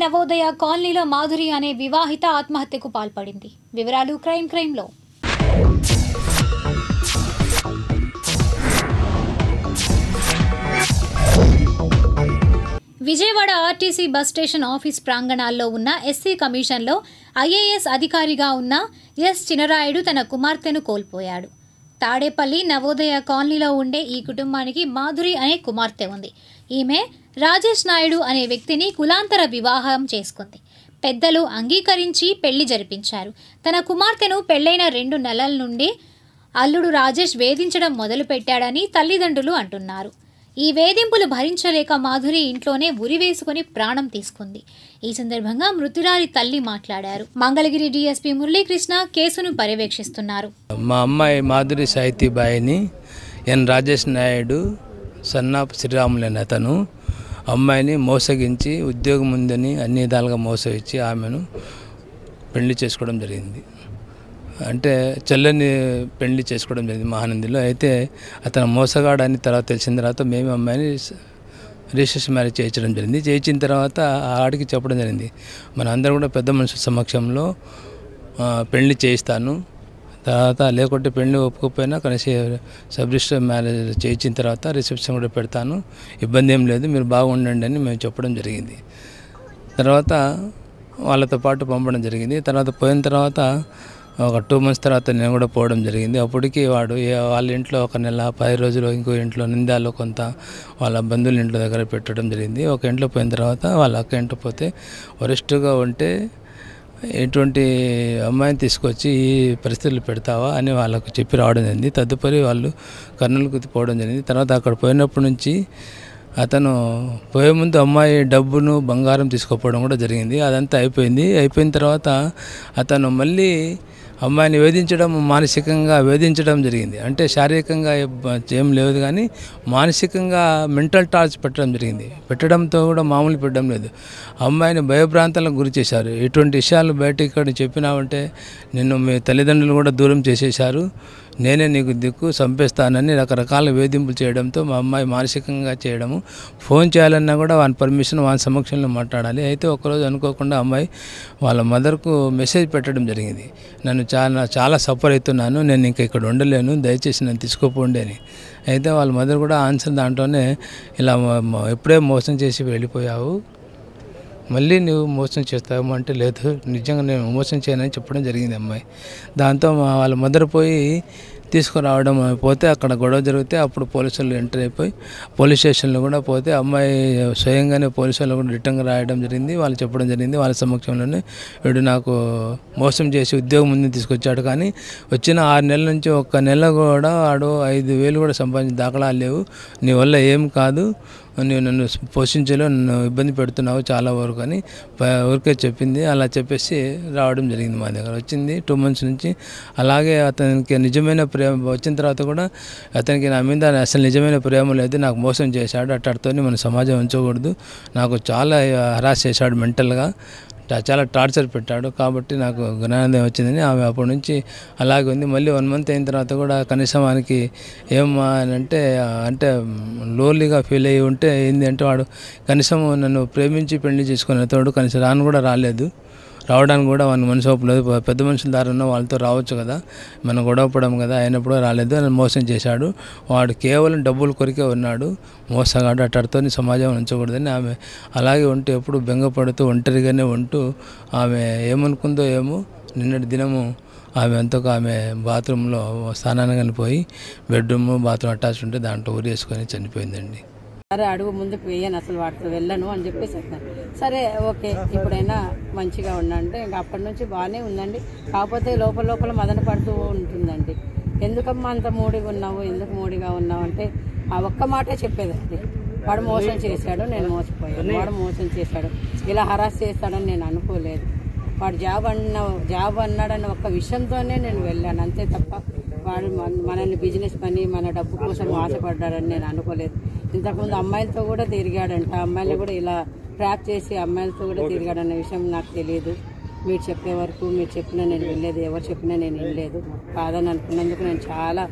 నవోదయ కాలనీలో మాధురి అనే వివాహిత ఆత్మహత్యకు పాల్పడింది. వివరాలు క్రైమ్లో. Vijayawada RTC bus station office ప్రాంగణాల్లో ఉన్న ఎస్సీ కమిషన్లో ఐఏఎస్ అధికారిగా ఉన్న ఎస్ చినరాయుడు తన కుమార్తెను కోల్పోయాడు. తాడేపల్లి నవోదయ కాలనీలో ఉండే ఈ కుటుంబానికి మాధురి అనే కుమార్తె ఉంది. ఈమె రాజేష్ నాయుడు అనే వ్యక్తిని కులాంతర వివాహం చేసుకుంది. పెద్దలు అంగీకరించి పెళ్లి జరిపించారు. తన కుమార్తెను పెళ్లైన 2 నెలల నుండి అల్లుడు రాజేష్ వేధించడం మొదలుపెట్టాడని తల్లిదండ్రులు అంటున్నారు. ఈ వేధింపులు భరించలేక మాధురి ఇంట్లోనే ఉరివేసుకుని ప్రాణం తీసుకుంది. ఈ సందర్భంగా మృతురాలి తల్లి మాట్లాడారు. మంగళగిరి డీఎస్పీ మురళీకృష్ణ కేసును పర్యవేక్షిస్తున్నారు. మా అమ్మాయి మాధురి సాహితీబాయిని ఎన్ రాజేష్ నాయుడు సన్నాప్ శ్రీరాములైన అతను అమ్మాయిని మోసగించి ఉద్యోగం ఉందని అన్ని విధాలుగా మోసగించి ఆమెను పెళ్లి చేసుకోవడం జరిగింది. అంటే చెల్లెని పెళ్లి చేసుకోవడం జరిగింది మహానందిలో. అయితే అతను మోసగాడని తర్వాత తెలిసిన తర్వాత మేము అమ్మాయిని రిజిస్ట్రేషన్ మ్యారేజ్ చేయించడం జరిగింది. చేయించిన తర్వాత ఆడికి చెప్పడం జరిగింది, మన అందరం కూడా పెద్ద మనుషుల సమక్షంలో పెళ్లి చేయిస్తాను, తర్వాత లేకుంటే పెళ్లి ఒప్పుకోకపోయినా కనీసం సబ్ రిజిస్టర్ మ్యారేజ్ చేయించిన తర్వాత రిసెప్షన్ కూడా పెడతాను, ఇబ్బంది ఏం లేదు, మీరు బాగుండండి అని మేము చెప్పడం జరిగింది. తర్వాత వాళ్ళతో పాటు పంపడం జరిగింది. తర్వాత పోయిన తర్వాత ఒక 2 months తర్వాత నేను కూడా పోవడం జరిగింది. అప్పటికి వాడు వాళ్ళ ఇంట్లో 1 నెల 10 రోజులు ఇంకో ఇంట్లో నిందాలో కొంత వాళ్ళ బంధువుల ఇంట్లో దగ్గర పెట్టడం జరిగింది. ఒక ఇంట్లో పోయిన తర్వాత వాళ్ళ అక్క ఇంట్లో పోతే వరిష్ఠగా ఉంటే ఎటువంటి అమ్మాయిని తీసుకొచ్చి ఈ పరిస్థితులు పెడతావా అని వాళ్ళకు చెప్పి రావడం జరిగింది. తదుపరి వాళ్ళు కర్నూలుకు పోవడం జరిగింది. తర్వాత అక్కడ పోయినప్పటి నుంచి అతను పోయే ముందు అమ్మాయి డబ్బును బంగారం తీసుకోపోవడం కూడా జరిగింది. అదంతా అయిపోయిన తర్వాత అతను మళ్ళీ అమ్మాయిని వేధించడం, మానసికంగా వేధించడం జరిగింది. అంటే శారీరకంగా ఏం లేదు కానీ మానసికంగా మెంటల్ టార్చ్ పెట్టడం జరిగింది. పెట్టడంతో కూడా మామూలు పెట్టడం లేదు, అమ్మాయిని భయభ్రాంతాలకు గురి చేశారు. ఇటువంటి విషయాలు బయట ఇక్కడ చెప్పినామంటే నిన్ను మీ తల్లిదండ్రులు కూడా దూరం చేసేశారు, నేనే నీకు దిక్కు, చంపేస్తానని రకరకాల వేధింపులు చేయడంతో మా అమ్మాయి మానసికంగా చేయడము, ఫోన్ చేయాలన్నా కూడా వాని పర్మిషన్ వాని సమక్షంలో మాట్లాడాలి. అయితే ఒకరోజు అనుకోకుండా అమ్మాయి వాళ్ళ మదర్కు మెసేజ్ పెట్టడం జరిగింది, నన్ను చాలా సఫర్ అవుతున్నాను, నేను ఇంకా ఇక్కడ ఉండలేను, దయచేసి నన్ను తీసుకోపోండి అని. అయితే వాళ్ళ మదర్ కూడా ఆన్సర్ దాంట్లోనే, ఇలా ఎప్పుడే మోసం చేసి వెళ్ళిపోయావు, మళ్ళీ నువ్వు మోసం చేస్తావు అంటే, లేదు నిజంగా నేను మోసం చేయనని చెప్పడం జరిగింది అమ్మాయి. దాంతో వాళ్ళ మదర్ పోయి తీసుకురావడం పోతే అక్కడ గొడవ జరిగితే అప్పుడు పోలీసులు ఎంటర్ అయిపోయి పోలీస్ స్టేషన్లో కూడా పోతే అమ్మాయి స్వయంగానే పోలీసులు కూడా రిటర్న్ రాయడం జరిగింది. వాళ్ళు చెప్పడం జరిగింది వాళ్ళ సమక్షంలోనే, వీడు నాకు మోసం చేసి ఉద్యోగం ముందు తీసుకొచ్చాడు, కానీ వచ్చిన 6 నెలల నుంచి 1 నెల కూడా వాడు 5,000 కూడా సంపాదించిన దాఖలాలు లేవు, నీ వల్ల ఏం కాదు, నువ్వు నన్ను పోషించలేవు, నన్ను ఇబ్బంది పెడుతున్నావు చాలా వరకు అని ఊరికే చెప్పింది. అలా చెప్పేసి రావడం జరిగింది మా దగ్గర. వచ్చింది 2 months నుంచి. అలాగే అతనికి నిజమైన ప్రేమ వచ్చిన తర్వాత కూడా అతనికి నా మీద అసలు నిజమైన ప్రేమ లేదు, నాకు మోసం చేశాడు, అట్టడితో మన సమాజం ఉంచకూడదు, నాకు చాలా హరాస్ చేశాడు, మెంటల్గా చాలా టార్చర్ పెట్టాడు, కాబట్టి నాకు జ్ఞానోదయం వచ్చిందని ఆమె అప్పటి నుంచి అలాగే ఉంది. మళ్ళీ 1 month అయిన తర్వాత కూడా కనీసం వానికి ఏమా అంటే లోన్లీగా ఫీల్ అయ్యి ఉంటే ఏంది అంటే, వాడు కనీసం నన్ను ప్రేమించి పెళ్లి చేసుకునే తోడు కనీసం రాను కూడా రాలేదు, రావడానికి కూడా వాని మనసు ఒప్పలేదు. పెద్ద మనుషుల దారి ఉన్న వాళ్ళతో రావచ్చు కదా, మనం గొడవపడం కదా, అయినప్పుడు రాలేదు, అని మోసం చేశాడు. వాడు కేవలం డబ్బులు కొరికే ఉన్నాడు, మోసగాడు, అట్టడితో సమాజం ఉంచకూడదని ఆమె అలాగే ఉంటూ ఎప్పుడు బెంగపడుతూ ఒంటరిగానే ఉంటూ ఆమె ఏమనుకుందో ఏమో నిన్నటి దినము ఆమె అంతకు ఆమె బాత్రూంలో స్నానానికి పోయి బెడ్రూమ్ బాత్రూమ్ అటాచ్ ఉంటే దాంట్లో ఊరేసుకొని చనిపోయిందండి. సరే అడుగు ముందుకు వేయను, అసలు వాటితో వెళ్ళను అని చెప్పేసి అన్నాను. సరే ఓకే ఇప్పుడైనా మంచిగా ఉండంటే, ఇంకా అప్పటి నుంచి బాగానే ఉందండి. కాకపోతే లోపల మదన పడుతూ ఉంటుందండి, ఎందుకమ్మా అంత మూడిగా ఉన్నావు, ఎందుకు మూడిగా ఉన్నావు అంటే ఆ ఒక్క మాటే చెప్పేదండి, వాడు మోసం చేశాడు, నేను మోసపోయాను, వాడు మోసం చేశాడు, ఇలా హరాస్ చేస్తాడని నేను అనుకోలేదు, వాడు జాబ్ అన్నాడన్న ఒక్క విషయంతోనే నేను వెళ్ళాను, అంతే తప్ప వాడు మనల్ని బిజినెస్ పని మన డబ్బు కోసం ఆశపడ్డాడని నేను అనుకోలేదు. ఇంతకుముందు అమ్మాయిలతో కూడా తిరిగాడంట, అమ్మాయిలు కూడా ఇలా ట్రాప్ చేసి అమ్మాయిలతో కూడా తిరిగాడన్న విషయం నాకు తెలియదు. మీరు చెప్పే వరకు మీరు చెప్పినా నేను వినలేదు, ఎవరు చెప్పినా నేను వినలేదు. కాదని అనుకున్నందుకు నేను చాలా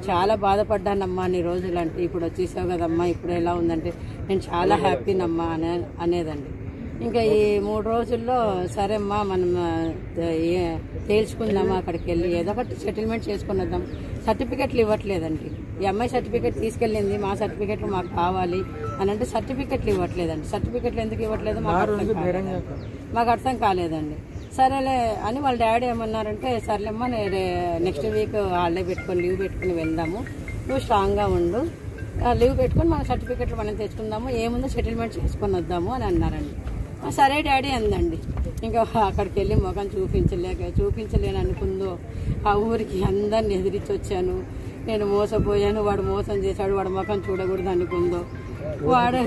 చాలా బాధపడ్డానమ్మా అన్ని రోజులు. అంటే ఇప్పుడు వచ్చేసావు కదమ్మా, ఇప్పుడు ఎలా ఉందంటే నేను చాలా హ్యాపీనమ్మా అనేదండి. ఇంకా ఈ 3 రోజుల్లో సరే అమ్మా మనం తేల్చుకుందామా, అక్కడికి వెళ్ళి ఏదో ఒకటి సెటిల్మెంట్ చేసుకుని వద్దాం. సర్టిఫికెట్లు ఇవ్వట్లేదండి. ఈ అమ్మాయి సర్టిఫికెట్ తీసుకెళ్ళింది, మా సర్టిఫికెట్లు మాకు కావాలి అని అంటే సర్టిఫికెట్లు ఇవ్వట్లేదండి. సర్టిఫికెట్లు ఎందుకు ఇవ్వట్లేదు మాకు అర్థం కాలేదండి. సరేలే అని వాళ్ళ డాడీ ఏమన్నారంటే, సర్లేమ్మా నెక్స్ట్ వీక్ హాలిడే పెట్టుకొని లీవ్ పెట్టుకుని వెళ్దాము, నువ్వు స్ట్రాంగ్గా ఉండు, లీవ్ పెట్టుకొని మన సర్టిఫికెట్లు మనం తెచ్చుకుందాము, ఏముందో సెటిల్మెంట్ చేసుకొని వద్దాము అని అన్నారండి. సరే డాడీ అందండి. ఇంకా అక్కడికి వెళ్ళి ముఖం చూపించలేను అనుకుందో, ఆ ఊరికి అందరిని ఎదిరించి వచ్చాను, నేను మోసపోయాను, వాడు మోసం చేశాడు, వాడు ముఖం చూడకూడదు అనుకుందో, వాడు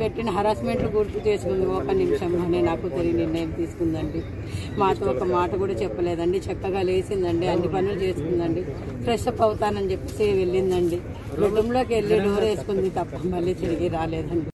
పెట్టిన హరాస్మెంట్లు గుర్తు చేసుకుంది. 1 నిమిషంలోనే నాకు తెలియ నిర్ణయం తీసుకుందండి. మాతో ఒక మాట కూడా చెప్పలేదండి. చక్కగా లేచిందండి, అన్ని పనులు చేసుకుందండి, ఫ్రెష్ అప్ అవుతానని చెప్పేసి వెళ్ళిందండి. బెడ్రూమ్లోకి వెళ్ళి డోర్ వేసుకుంది తప్ప మళ్ళీ తిరిగి రాలేదండి.